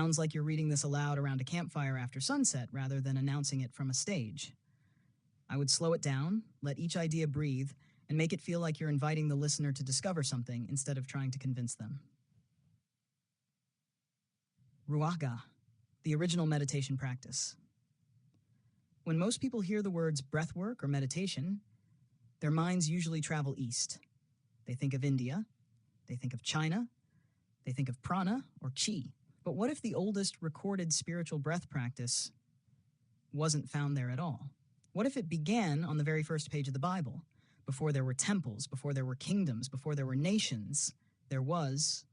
Sounds like you're reading this aloud around a campfire after sunset rather than announcing it from a stage. I would slow it down, let each idea breathe, and make it feel like you're inviting the listener to discover something instead of trying to convince them. Ruach, the original meditation practice. When most people hear the words breathwork or meditation, their minds usually travel east. They think of India, they think of China, they think of prana or chi. But what if the oldest recorded spiritual breath practice wasn't found there at all? What if it began on the very first page of the Bible? Before there were temples, before there were kingdoms, before there were nations, there was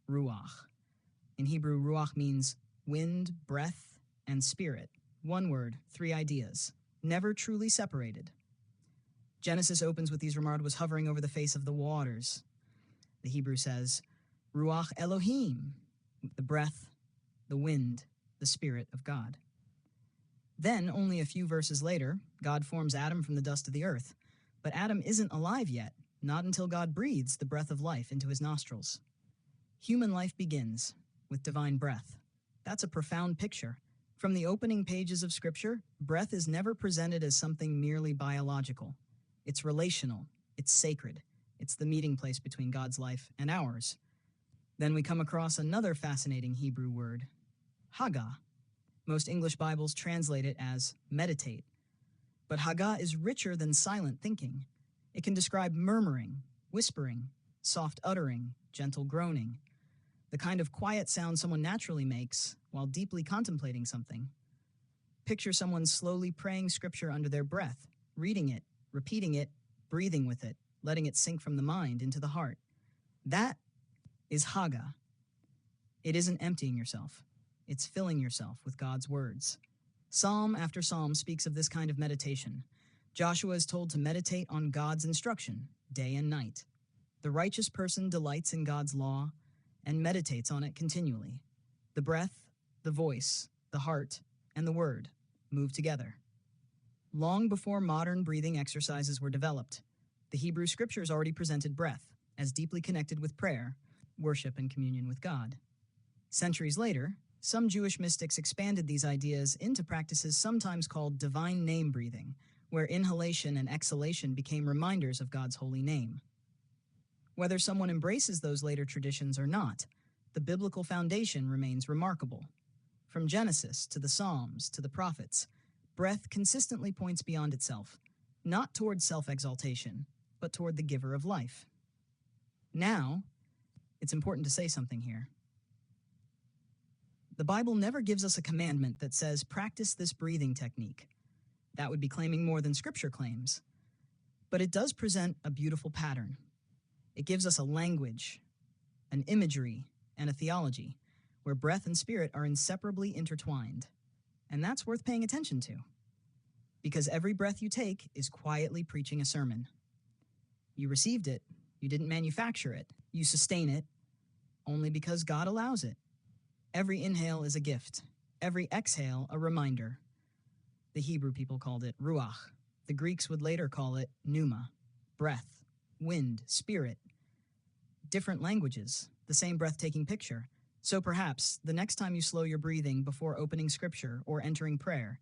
Ruach. In Hebrew, Ruach means wind, breath, and spirit. One word, three ideas, never truly separated. Genesis opens with these remarks, was hovering over the face of the waters. The Hebrew says, Ruach Elohim, the breath, the wind, the spirit of God. Then, only a few verses later, God forms Adam from the dust of the earth. But Adam isn't alive yet, not until God breathes the breath of life into his nostrils. Human life begins with divine breath. That's a profound picture. From the opening pages of Scripture, breath is never presented as something merely biological. It's relational, it's sacred, it's the meeting place between God's life and ours. Then we come across another fascinating Hebrew word, Hagah. Most English Bibles translate it as meditate. But Hagah is richer than silent thinking. It can describe murmuring, whispering, soft uttering, gentle groaning, the kind of quiet sound someone naturally makes while deeply contemplating something. Picture someone slowly praying scripture under their breath, reading it, repeating it, breathing with it, letting it sink from the mind into the heart. That is Hagah. It isn't emptying yourself. It's filling yourself with God's words. Psalm after psalm speaks of this kind of meditation. Joshua is told to meditate on God's instruction, day and night. The righteous person delights in God's law and meditates on it continually. The breath, the voice, the heart, and the word move together. Long before modern breathing exercises were developed, the Hebrew Scriptures already presented breath as deeply connected with prayer, worship, and communion with God. Centuries later, some Jewish mystics expanded these ideas into practices sometimes called divine name breathing, where inhalation and exhalation became reminders of God's holy name. Whether someone embraces those later traditions or not, the biblical foundation remains remarkable. From Genesis to the Psalms to the prophets, breath consistently points beyond itself, not toward self-exaltation, but toward the giver of life. Now, it's important to say something here. The Bible never gives us a commandment that says, practice this breathing technique. That would be claiming more than Scripture claims. But it does present a beautiful pattern. It gives us a language, an imagery, and a theology where breath and spirit are inseparably intertwined. And that's worth paying attention to, because every breath you take is quietly preaching a sermon. You received it, you didn't manufacture it, you sustain it only because God allows it. Every inhale is a gift, every exhale a reminder. The Hebrew people called it Ruach. The Greeks would later call it pneuma, breath, wind, spirit. Different languages, the same breathtaking picture. So perhaps, the next time you slow your breathing before opening Scripture or entering prayer,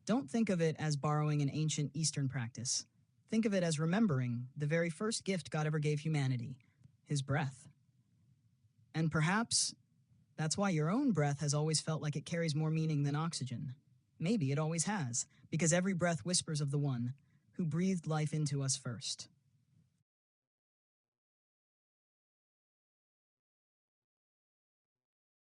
don't think of it as borrowing an ancient Eastern practice. Think of it as remembering the very first gift God ever gave humanity, His breath. And perhaps that's why your own breath has always felt like it carries more meaning than oxygen. Maybe it always has, because every breath whispers of the one who breathed life into us first.